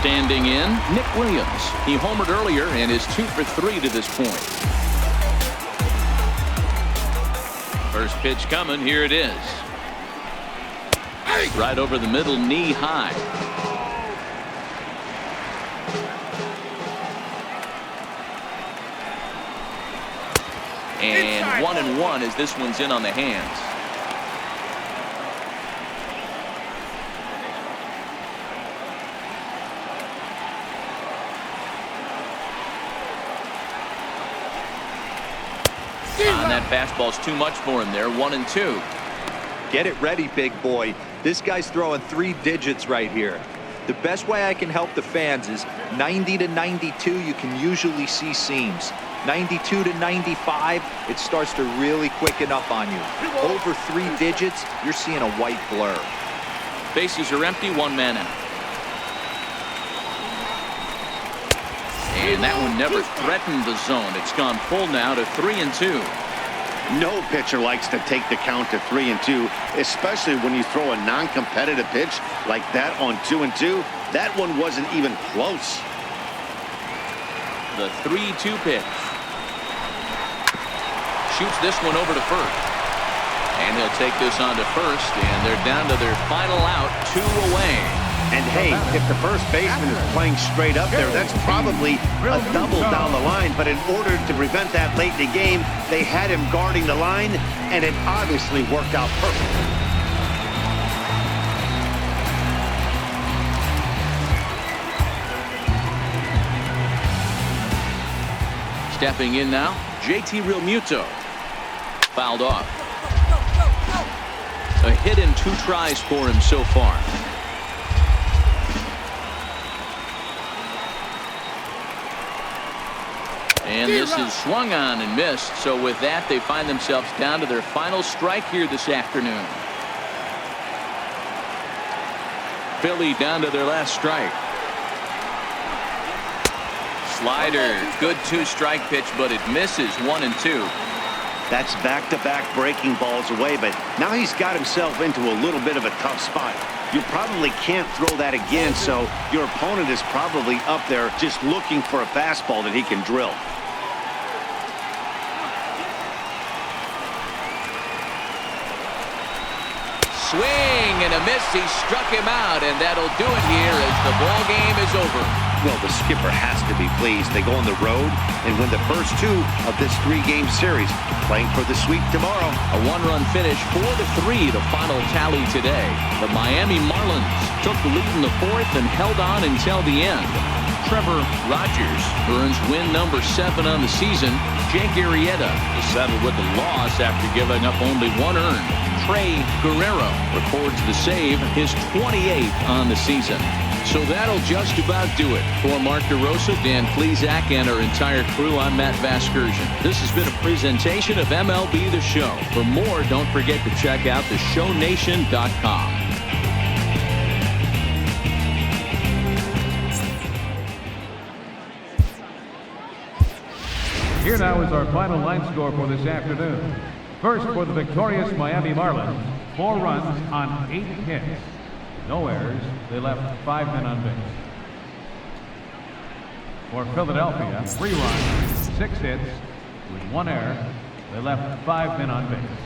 Standing in, Nick Williams. He homered earlier and is 2 for 3 to this point. First pitch coming. Here it is. Right over the middle, knee high. And 1-1 as this one's in on the hands. That fastball's too much for him there. 1-2. Get it ready, big boy. This guy's throwing 3 digits right here. The best way I can help the fans is 90 to 92, you can usually see seams. 92 to 95, it starts to really quicken up on you. Over 3 digits, you're seeing a white blur. Bases are empty, 1 man out. And that one never threatened the zone. It's gone full now to 3-2. No pitcher likes to take the count to 3-2, especially when you throw a non-competitive pitch like that on 2-2. That one wasn't even close. The 3-2 pitch. Shoots this one over to first. And he'll take this on to first, and they're down to their final out, 2 away. And hey, if the first baseman is playing straight up there, that's probably a double down the line. But in order to prevent that late in the game, they had him guarding the line, and it obviously worked out perfectly. Stepping in now, JT Realmuto. Fouled off. A hit in 2 tries for him so far. And this is swung on and missed. So with that, they find themselves down to their final strike here this afternoon. Philly down to their last strike. Slider, good 2-strike pitch, but it misses 1 and 2. That's back-to-back breaking balls away, but now he's got himself into a little bit of a tough spot. You probably can't throw that again, so your opponent is probably up there just looking for a fastball that he can drill. Swing and a miss. He struck him out, and that'll do it here as the ball game is over. Well, the skipper has to be pleased. They go on the road and win the first 2 of this 3-game series, playing for the sweep tomorrow. A 1-run finish, 4-3, the final tally today. The Miami Marlins took the lead in the 4th and held on until the end. Trevor Rogers earns win number 7 on the season. Jake Arrieta is settled with the loss after giving up only 1 earned. Guerrero records the save, his 28th on the season. So that'll just about do it. For Mark DeRosa, Dan Plesac, and our entire crew, I'm Matt Vasgersian. This has been a presentation of MLB The Show. For more, don't forget to check out theshownation.com. Here now is our final line score for this afternoon. First, for the victorious Miami Marlins, 4 runs on 8 hits. No errors. They left 5 men on base. For Philadelphia, 3 runs, 6 hits, with 1 error. They left 5 men on base.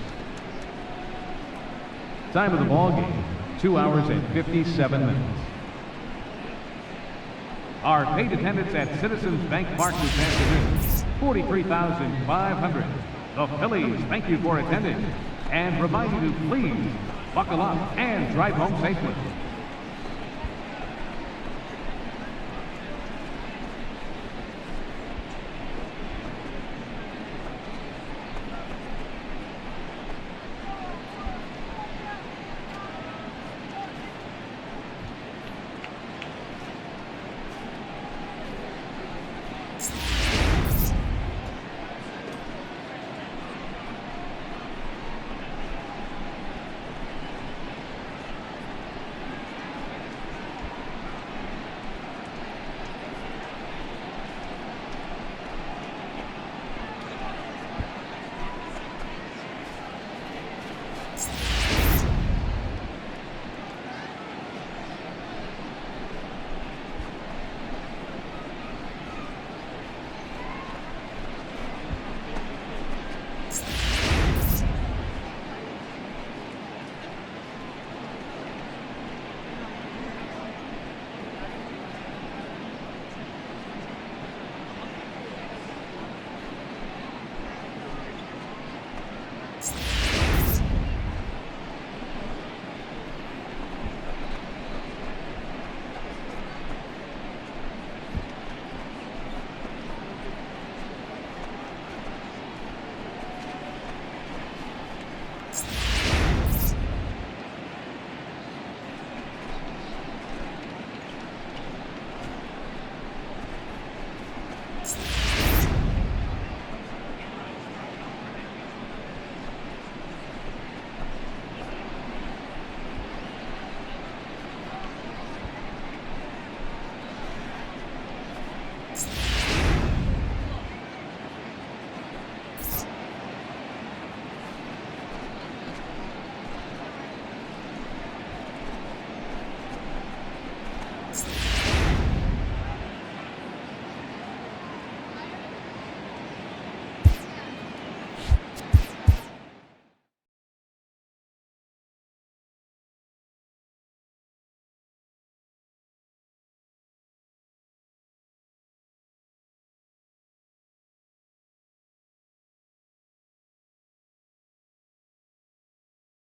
Time of the ball game, 2 hours and 57 minutes. Our paid attendance at Citizens Bank Park this afternoon, 43,500. The Phillies thank you for attending and remind you to please buckle up and drive home safely.